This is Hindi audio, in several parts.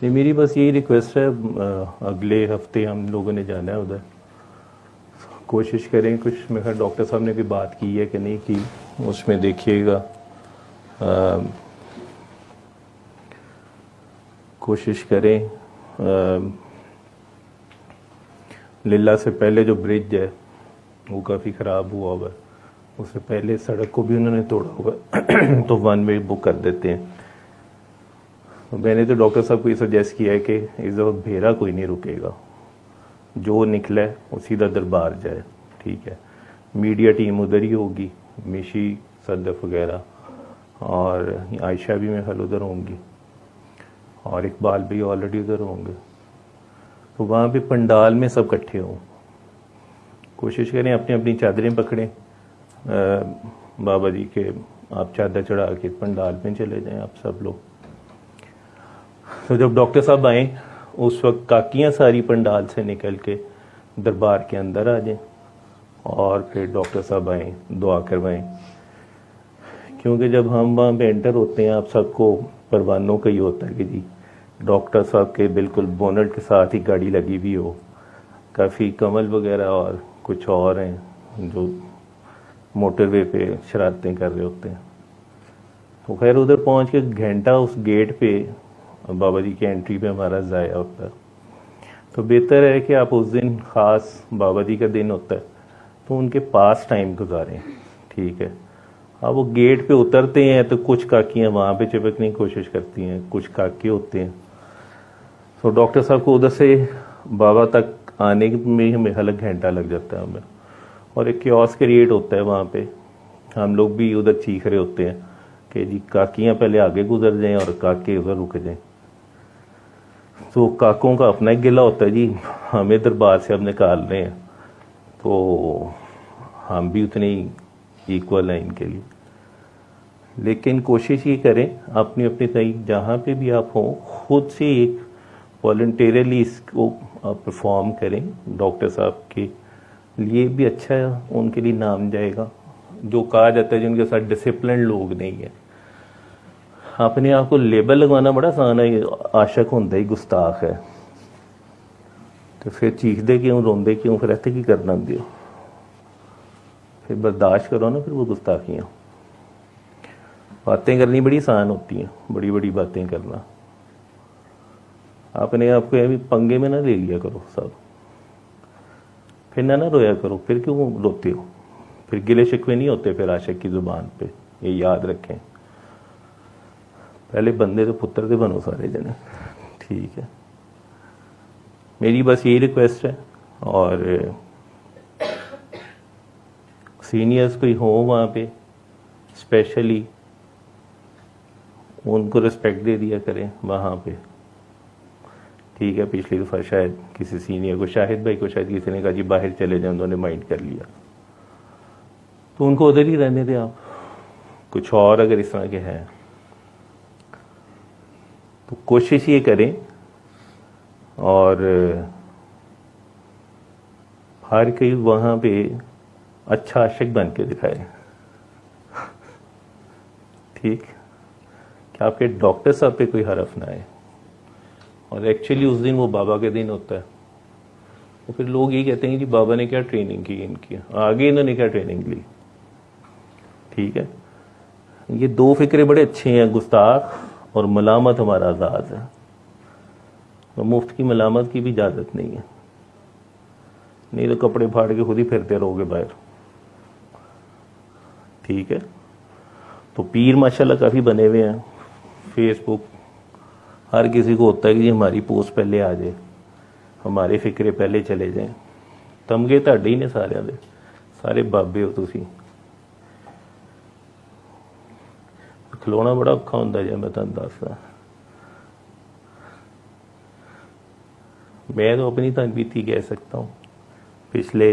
नहीं, मेरी बस यही रिक्वेस्ट है, अगले हफ्ते हम लोगों ने जाना है उधर। कोशिश करें कुछ, मेरे ख्याल डॉक्टर साहब ने भी बात की है कि नहीं की, उसमें देखिएगा। कोशिश करें लीला से पहले जो ब्रिज है वो काफ़ी ख़राब हुआ हुआ है, उससे पहले सड़क को भी उन्होंने तोड़ा हुआ है तो वन वे बुक कर देते हैं। तो मैंने तो डॉक्टर साहब को ये सजेस्ट किया है कि इस दफ़ा भेरा कोई नहीं रुकेगा, जो निकले वो सीधा दरबार जाए। ठीक है, मीडिया टीम उधर ही होगी, मिशी सदफ वगैरह, और आयशा भी मेरे ख्याल उधर होंगी, और इकबाल भी ऑलरेडी उधर होंगे। तो वहाँ पे पंडाल में सब इकट्ठे हों। कोशिश करें अपनी अपनी चादरें पकड़ें, बाबा जी के आप चादर चढ़ा के पंडाल में चले जाएं आप सब लोग। तो जब डॉक्टर साहब आए उस वक्त काकियाँ सारी पंडाल से निकल के दरबार के अंदर आ जाएं, और फिर डॉक्टर साहब आए दुआ करवाएं। क्योंकि जब हम वहाँ पे एंटर होते हैं, आप सबको परवानों का ही होता है कि जी डॉक्टर साहब के बिल्कुल बोनट के साथ ही गाड़ी लगी हुई हो, काफ़ी कमल वगैरह और कुछ और हैं जो मोटरवे पे शरारतें कर रहे होते हैं। तो खैर उधर पहुंच के घंटा उस गेट पे बाबा जी की एंट्री पे हमारा ज़ाया होता है। तो बेहतर है कि आप उस दिन ख़ास बाबा जी का दिन होता है तो उनके पास टाइम गुजारें। ठीक है, अब वो गेट पे उतरते हैं तो कुछ काकियाँ वहाँ पे चिपकने की कोशिश करती हैं, कुछ काके होते हैं। तो डॉक्टर साहब को उधर से बाबा तक आने में हमें अलग घंटा लग जाता है हमें, और एक क्योस क्रिएट होता है वहाँ पे। हम लोग भी उधर चीख रहे होते हैं कि जी काकियाँ पहले आगे गुजर जाएं और काके उधर रुक जाएं। तो काकों का अपना एक गिला होता है जी, हमें दरबार से अब निकाल रहे हैं, तो हम भी उतने ही इक्वल हैं इनके लिए। लेकिन कोशिश ये करें अपनी अपनी सही जहाँ पे भी आप हों, खुद से एक वॉलंटियरली इसको आप परफॉर्म करें। डॉक्टर साहब के लिए भी अच्छा है, उनके लिए नाम जाएगा। जो कहा जाता है जिनके साथ डिसिप्लिन लोग नहीं है, अपने आप को लेबल लगवाना बड़ा आसान है, आशक होता ही गुस्ताख है, तो फिर चीखते क्यों, रोंदे क्यों, फिर ऐसे की करना दियो, फिर बर्दाश्त करो ना फिर वो गुस्ताखियाँ। बातें करनी बड़ी आसान होती हैं, बड़ी बड़ी बातें करना। अपने आप को अभी पंगे में ना ले लिया करो सब, फिर ना रोया करो। फिर क्यों रोते हो, फिर गिले शिकवे नहीं होते फिर आशिक की जुबान पे, ये याद रखें। पहले बंदे तो पुत्र से बनो सारे जने। ठीक है, मेरी बस यही रिक्वेस्ट है। और सीनियर्स कोई हो वहाँ पे स्पेशली, उनको रिस्पेक्ट दे दिया करें वहाँ पे। ठीक है, पिछली दफ़ा शायद किसी सीनियर को, शाहिद भाई को शायद किसी ने कहा जी बाहर चले जाए, उन्होंने माइंड कर लिया, तो उनको उधर ही रहने दें आप। कुछ और अगर इस तरह के हैं तो कोशिश ये करें, और हर कोई वहाँ पे अच्छा आशिक बन के दिखाए। ठीक, कि आपके डॉक्टर साहब पे कोई हरफ ना आए। और एक्चुअली उस दिन वो बाबा के दिन होता है, तो फिर लोग ये कहते हैं कि बाबा ने क्या ट्रेनिंग की इनकी, आगे इन्होंने क्या ट्रेनिंग ली। ठीक है, ये दो फिक्रे बड़े अच्छे हैं, गुस्ताख और मलामत हमारा आज़ाद है, तो मुफ्त की मलामत की भी इजाज़त नहीं है, नहीं तो कपड़े फाड़ के खुद ही फिरते रहोगे बाहर। ठीक है, तो पीर माशाल्लाह काफ़ी बने हुए हैं, फेसबुक हर किसी को होता है कि हमारी पोस्ट पहले आ जाए, हमारे फिक्रे पहले चले जाएं। तमगे ਤੁਹਾਡੇ ही ने सारे दे, सारे बाबे हो तुसी। खिलौना बड़ा औखा होंदा जे, मैं तुहानू दसदा। मैं तो अपनी तनबीती कह सकता हूँ, पिछले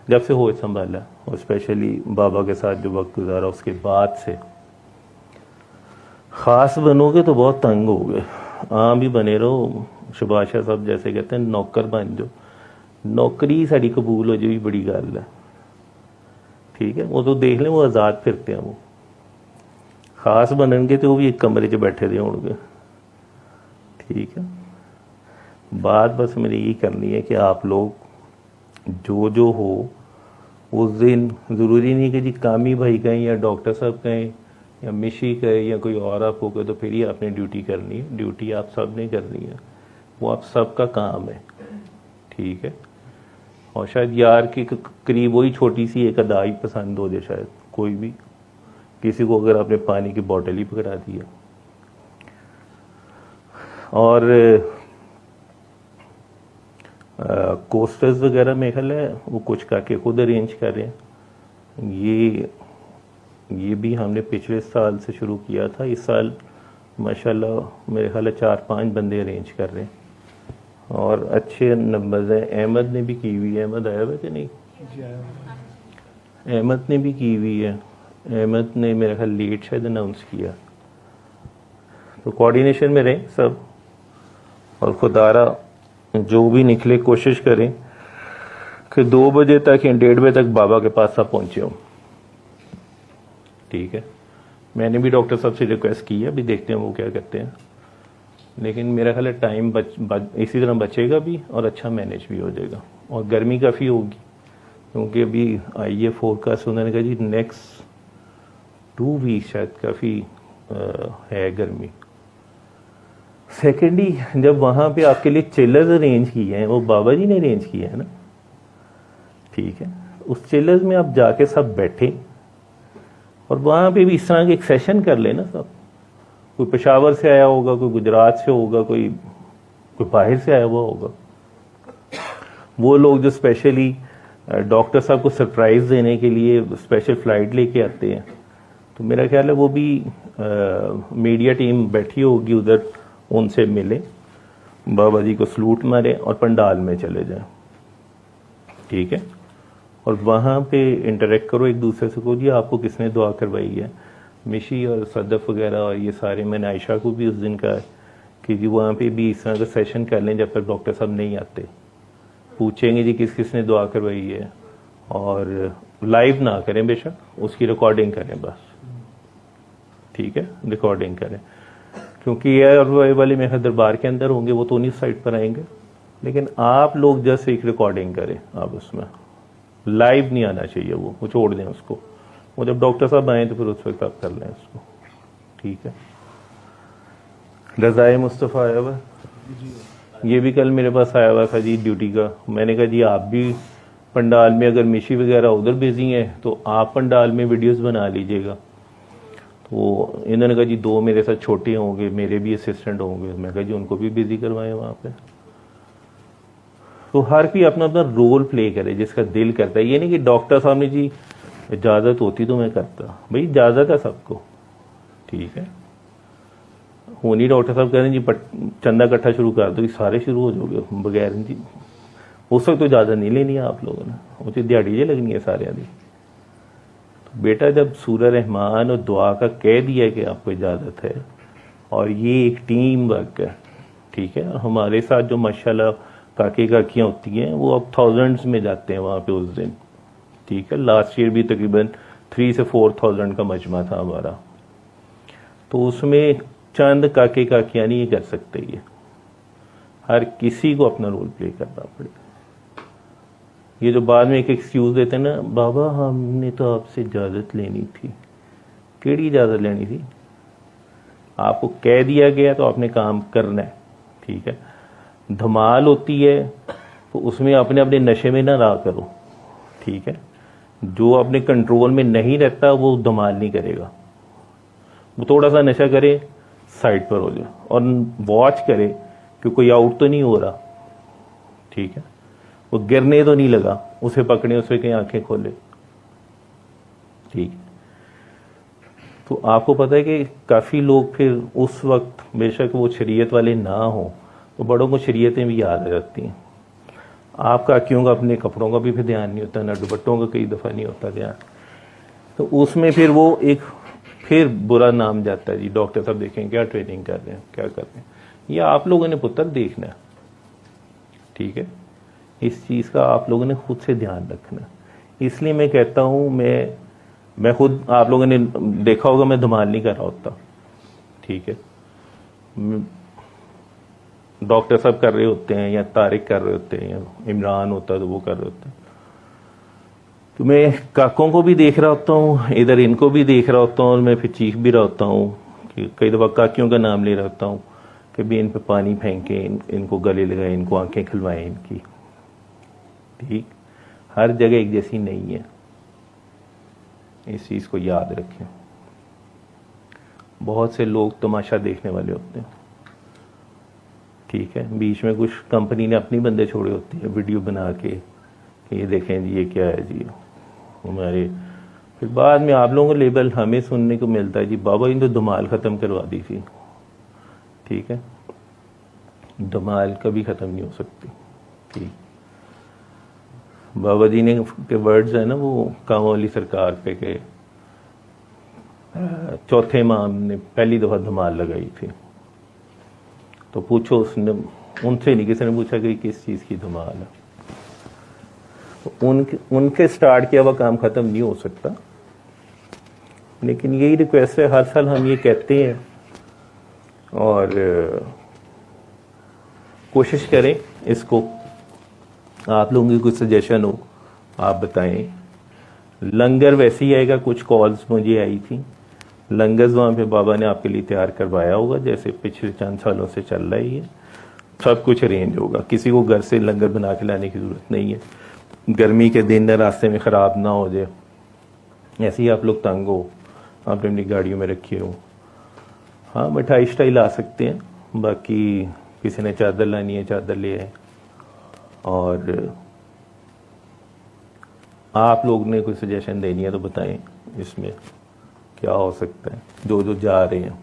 जब से होश संभाला और स्पेशली बाबा के साथ जो वक्त गुजारा उसके बाद से, ख़ास बनोगे तो बहुत तंग हो गए, आम ही बने रहो। शहबाज शाह साहब जैसे कहते हैं नौकर बन जाओ, नौकरी साड़ी कबूल हो जाए बड़ी गल है। ठीक है, वो तो देख लें वो आज़ाद फिरते हैं, वो खास बननगे तो वो भी एक कमरे 'च बैठे दे होणगे। ठीक है, बात बस मेरी यही करनी है कि आप लोग जो हो उस दिन, ज़रूरी नहीं कि जी कामी भाई कहें या डॉक्टर साहब कहें या मिशी कहे या कोई और आप हो गए तो फिर ही आपने ड्यूटी करनी है। ड्यूटी आप सब ने करनी है, वो आप सबका काम है। ठीक है, और शायद यार के करीब वही छोटी सी एक अदा ही पसंद हो जाए, शायद कोई भी किसी को अगर आपने पानी की बोतल ही पकड़ा दिया। और कोस्टर्स वगैरह में ख्याल है वो कुछ काके खुद अरेंज कर रहे हैं। ये भी हमने पिछले साल से शुरू किया था। इस साल माशाल्लाह मेरे ख्याल 4-5 बंदे अरेंज कर रहे हैं और अच्छे नंबर हैं। अहमद ने भी की हुई है। अहमद आया हुआ कि नहीं? अहमद ने भी की हुई है। अहमद ने मेरा ख्याल लेट शायद अनाउंस किया। तो कोऑर्डिनेशन में रहें सब, और खुदारा जो भी निकले कोशिश करें कि 2 बजे तक या 1:30 बजे तक बाबा के पास सब पहुंचे हो। ठीक है, मैंने भी डॉक्टर साहब से रिक्वेस्ट की है, अभी देखते हैं वो क्या कहते हैं। लेकिन मेरा ख्याल है टाइम इसी तरह बचेगा भी और अच्छा मैनेज भी हो जाएगा। और गर्मी काफ़ी होगी क्योंकि अभी आई है फोरकास्ट, उन्होंने कहा जी नेक्स्ट 2 वीक शायद काफ़ी है गर्मी। सेकेंडली जब वहाँ पे आपके लिए चिलर्स अरेंज किए हैं वो बाबा जी ने अरेंज किए हैं ना। ठीक है, उस चिलर्स में आप जाके सब बैठे और वहाँ पे भी इस तरह के एक सेशन कर लेना सब। कोई पेशावर से आया होगा, कोई गुजरात से होगा, कोई बाहर से आया हुआ होगा। वो लोग जो स्पेशली डॉक्टर साहब को सरप्राइज देने के लिए स्पेशल फ्लाइट लेके आते हैं, तो मेरा ख्याल है वो भी मीडिया टीम बैठी होगी उधर, उनसे मिले, बाबा जी को सलूट मारे और पंडाल में चले जाए। ठीक है, और वहाँ पे इंटरेक्ट करो एक दूसरे से, को जी आपको किसने दुआ करवाई है। मिशी और सदफ वगैरह और ये सारे, मैंने आयशा को भी उस दिन कहा कि जी वहाँ पे भी इस तरह का सेशन कर लें जब तक डॉक्टर साहब नहीं आते। पूछेंगे जी किसने दुआ करवाई है, और लाइव ना करें बेशक, उसकी रिकॉर्डिंग करें बस। ठीक है, रिकॉर्डिंग करें, क्योंकि ये वाले मेरे दरबार के अंदर होंगे, वो तो उन्हीं साइड पर आएंगे। लेकिन आप लोग जस्ट एक रिकॉर्डिंग करें, आप उसमें लाइव नहीं आना चाहिए, वो छोड़ दें उसको। वो जब डॉक्टर साहब आए तो फिर उस वक्त आप कर लें उसको। ठीक है, रज़ाए मुस्तफ़ा आया हुआ, ये भी कल मेरे पास आया हुआ था जी ड्यूटी का। मैंने कहा जी आप भी पंडाल में, अगर मिशी वगैरह उधर बिजी हैं तो आप पंडाल में वीडियोस बना लीजिएगा। तो इन्होंने कहा जी 2 मेरे साथ छोटे होंगे, मेरे भी असिस्टेंट होंगे। मैं कहा जी उनको भी बिजी करवाएं वहाँ पे। तो हर कोई अपना अपना रोल प्ले करे जिसका दिल करता है। ये नहीं कि डॉक्टर साहब ने जी इजाज़त होती तो मैं करता, भाई इजाज़त है सबको। ठीक है, होनी डॉक्टर साहब कह रहे हैं जी चंदा इकट्ठा शुरू कर दो, सारे शुरू हो जाओगे बगैर जी। उस वक्त तो इजाज़त नहीं लेनी है आप लोगों ने, मुझे दिहाड़ी लगनी है सारे दी। तो बेटा जब सूरह रहमान और दुआ का कह दिया कि आपको इजाज़त है, और ये एक टीम वर्क है। ठीक है, हमारे साथ जो माशाल्लाह काके काकियाँ होती हैं वो अब 1000s में जाते हैं वहाँ पे उस दिन। ठीक है, लास्ट ईयर भी तकरीबन 3 से 4000 का मजमा था हमारा। तो उसमें चंद काके काकियाँ नहीं कर सकते, ये हर किसी को अपना रोल प्ले करना पड़ेगा। ये जो बाद में एक एक्सक्यूज देते हैं ना, बाबा हमने तो आपसे इजाज़त लेनी थी। केड़ी इजाज़त लेनी थी? आपको कह दिया गया तो आपने काम करना है। ठीक है, धमाल होती है तो उसमें अपने अपने नशे में ना रहा करो। ठीक है, जो अपने कंट्रोल में नहीं रहता वो धमाल नहीं करेगा। वो थोड़ा सा नशा करे, साइड पर हो जाए और वॉच करे कि कोई आउट तो नहीं हो रहा। ठीक है, वो गिरने तो नहीं लगा, उसे पकड़े, उसे कहीं आंखें खोले। ठीक है, तो आपको पता है कि काफ़ी लोग फिर उस वक्त बेशक वो शरीयत वाले ना हो तो बड़ों को शरीयतें भी याद आ जाती हैं। आपका क्यों का अपने कपड़ों का भी फिर ध्यान नहीं होता, ना दुपट्टों का कई दफ़ा नहीं होता ध्यान। तो उसमें फिर वो एक फिर बुरा नाम जाता है जी, डॉक्टर साहब देखें क्या ट्रेनिंग कर रहे हैं, क्या कर रहे हैं। ये आप लोगों ने पुत्र देखना है। ठीक है, इस चीज़ का आप लोगों ने खुद से ध्यान रखना। इसलिए मैं कहता हूँ, मैं खुद, आप लोगों ने देखा होगा मैं धमाल नहीं कर रहा होता। ठीक है, डॉक्टर साहब कर रहे होते हैं या तारिक कर रहे होते हैं या इमरान होता है तो वो कर रहे होते हैं, तो मैं काकों को भी देख रहा होता हूँ, इधर इनको भी देख रहा होता हूँ, और मैं फिर चीख भी रहा होता हूँ कि कई दफ़ा काकियों का नाम ले रहा होता हूँ कि भी इन पे पानी फेंके, इनको गले लगाए, इनको आंखें खिलवाएं इनकी। ठीक, हर जगह एक जैसी नहीं है, इस चीज़ को याद रखें। बहुत से लोग तमाशा देखने वाले होते हैं, ठीक है, बीच में कुछ कंपनी ने अपनी बंदे छोड़े होती है वीडियो बना के कि ये देखें जी ये क्या है जी हमारे, फिर बाद में आप लोगों को लेबल हमें सुनने को मिलता है जी बाबा इन तो धमाल ख़त्म करवा दी थी। ठीक है, धमाल कभी ख़त्म नहीं हो सकती। ठीक, बाबा जी ने के वर्ड्स है ना वो कांवों वाली सरकार पे के चौथे इमाम ने पहली दफ़ा धमाल लगाई थी, तो पूछो उसने, उनसे नहीं किसी ने पूछा कि किस चीज़ की धमाल है। उनके स्टार्ट किया हुआ काम ख़त्म नहीं हो सकता, लेकिन यही रिक्वेस्ट है, हर साल हम ये कहते हैं और कोशिश करें इसको। आप लोगों की कुछ सजेशन हो आप बताएं। लंगर वैसे ही आएगा, कुछ कॉल्स मुझे आई थी, लंगर वहाँ पे बाबा ने आपके लिए तैयार करवाया होगा जैसे पिछले चंद सालों से चल रही है, सब कुछ अरेंज होगा, किसी को घर से लंगर बना के लाने की ज़रूरत नहीं है। गर्मी के दिन रास्ते में ख़राब ना हो जाए, ऐसे ही आप लोग तंग हो, आपने अपनी गाड़ियों में रखी हो। हाँ, मिठाई शिठाई ला सकते हैं, बाकी किसी ने चादर लानी है चादर ले आए। और आप लोग ने कोई सजेशन देनी है तो बताएं इसमें क्या हो सकता है, जो जो जा रहे हैं।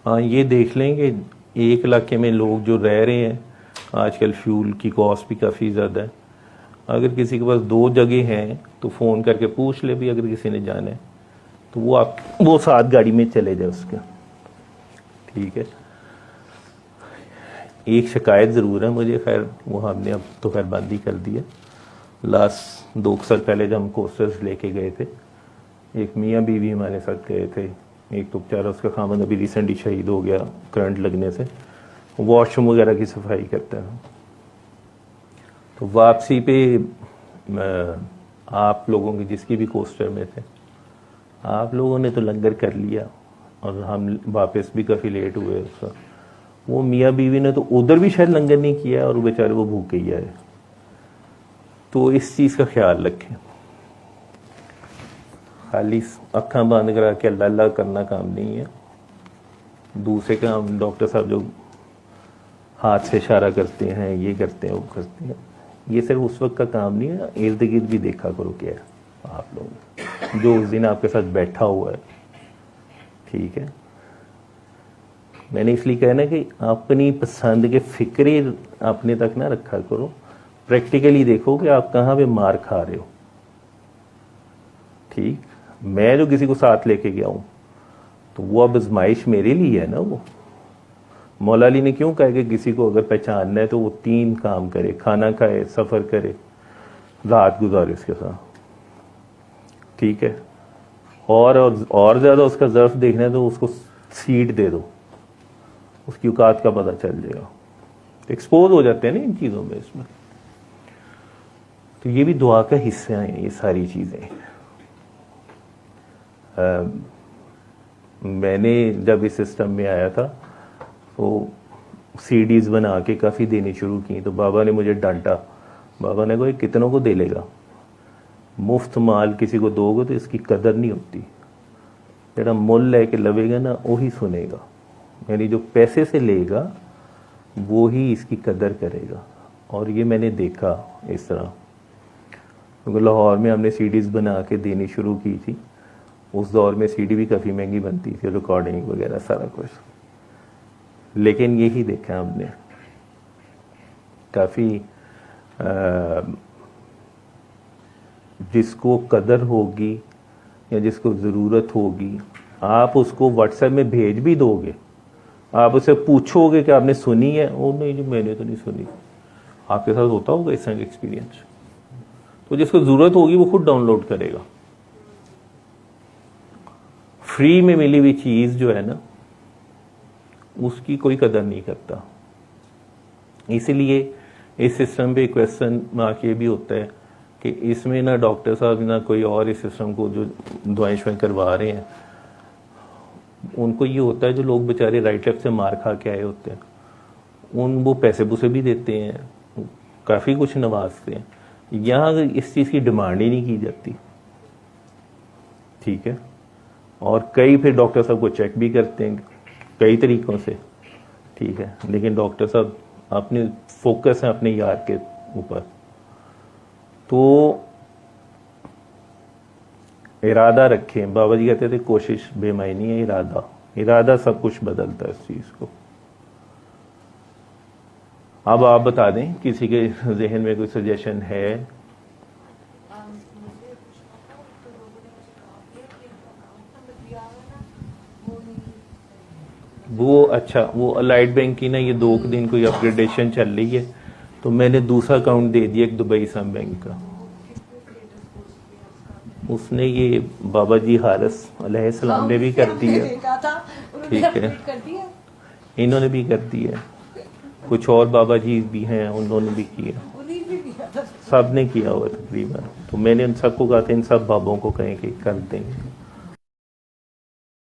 हाँ, ये देख लेंगे एक इलाके में लोग जो रह रहे हैं, आजकल फ्यूल की कॉस्ट भी काफ़ी ज़्यादा है, अगर किसी के पास 2 जगह हैं तो फ़ोन करके पूछ ले भी, अगर किसी ने जाना है तो वो साथ गाड़ी में चले जाए उसके। ठीक है, एक शिकायत ज़रूर है मुझे, खैर वो हमने अब तो खैर बंद ही कर दिया। लास्ट 2 साल पहले जब हम कोस्टर्स लेके गए थे, एक मियाँ बीवी हमारे साथ गए थे, एक तो बेचारा उसका खामन अभी रिसेंटली शहीद हो गया करंट लगने से, वॉशरूम वगैरह की सफाई करता है। तो वापसी पे आप लोगों की जिसकी भी कोस्टर में थे, आप लोगों ने तो लंगर कर लिया और हम वापस भी काफ़ी लेट हुए उसका। वो मियाँ बीवी ने तो उधर भी शायद लंगर नहीं किया और बेचारे वो भूखे ही आए। तो इस चीज़ का ख्याल रखें, खाली अक्खां बंद करा के अल्लाह अल्लाह करना काम नहीं है। दूसरे काम डॉक्टर साहब जो हाथ से इशारा करते हैं, ये करते हैं वो करते हैं, ये सिर्फ उस वक्त का काम नहीं है, इर्द गिर्द भी देखा करो क्या है आप लोग जो उस दिन आपके साथ बैठा हुआ है। ठीक है, मैंने इसलिए कहा ना कि अपनी पसंद के फिक्रे अपने तक ना रखा करो, प्रैक्टिकली देखो कि आप कहाँ पे मार खा रहे हो। ठीक, मैं जो किसी को साथ लेके गया हूँ तो वो अब आजमाइश मेरे लिए है ना। वो मौला अली ने क्यों कहा कि किसी को अगर पहचानना है तो वो 3 काम करे, खाना खाए, सफ़र करे, रात गुजारे उसके साथ। ठीक है, और ज़्यादा उसका ज़र्फ देखना है तो उसको सीट दे दो, उसकी औकात का पता चल जाएगा। एक्सपोज हो जाते हैं ना इन चीज़ों में इसमें। तो ये भी दुआ का हिस्सा है ये सारी चीज़ें। मैंने जब इस सिस्टम में आया था तो सीडीज़ बना के काफ़ी देनी शुरू की, तो बाबा ने मुझे डांटा। बाबा ने कहा कितनों को दे लेगा, मुफ्त माल किसी को दोगे तो इसकी कदर नहीं होती, तेरा मुल लेके लवेगा ना वही सुनेगा, यानी जो पैसे से लेगा वो ही इसकी कदर करेगा। और ये मैंने देखा इस तरह, क्योंकि लाहौर में हमने सीडीज़ बना के देनी शुरू की थी। उस दौर में सीडी भी काफ़ी महंगी बनती थी, रिकॉर्डिंग वगैरह सारा कुछ, लेकिन यही देखा हमने काफ़ी जिसको कदर होगी या जिसको ज़रूरत होगी, आप उसको व्हाट्सएप में भेज भी दोगे, आप उससे पूछोगे कि आपने सुनी है, वो नहीं जी मैंने तो नहीं सुनी। आपके साथ होता होगा इस तरह का एक्सपीरियंस। तो जिसको ज़रूरत होगी वो खुद डाउनलोड करेगा। फ्री में मिली हुई चीज़ जो है ना उसकी कोई कदर नहीं करता। इसीलिए इस सिस्टम पे क्वेश्चन मार्क ये भी होता है कि इसमें ना डॉक्टर साहब ना कोई और इस सिस्टम को जो दवाएं शवाएं करवा रहे हैं, उनको ये होता है जो लोग बेचारे राइट लेफ्ट से मार खा के आए होते हैं, वो पैसे पुसे भी देते हैं, काफ़ी कुछ नवाजते हैं। यहाँ इस चीज़ की डिमांड ही नहीं की जाती, ठीक है। और कई फिर डॉक्टर साहब को चेक भी करते हैं कई तरीक़ों से, ठीक है, लेकिन डॉक्टर साहब अपने फोकस है अपने यार के ऊपर। तो इरादा रखें, बाबा जी कहते थे कोशिश बेमायनी है, इरादा सब कुछ बदलता है इस चीज़ को। अब आप बता दें किसी के जहन में कोई सजेशन है? वो अच्छा, वो अलाइड बैंक की ना ये 2 दिन कोई अपग्रेडेशन चल रही है, तो मैंने दूसरा अकाउंट दे दिया एक दुबई इस्लाम बैंक का। उसने ये बाबा जी हारिस अलैहिस्सलाम ने भी कर दिया, ठीक है, इन्होंने भी कर दिया, कुछ और बाबा जी भी हैं उन्होंने भी किया, सब ने किया हुआ तकरीबन। तो मैंने उन सबको कहा था इन सब बाबों को कहें कि कर देंगे।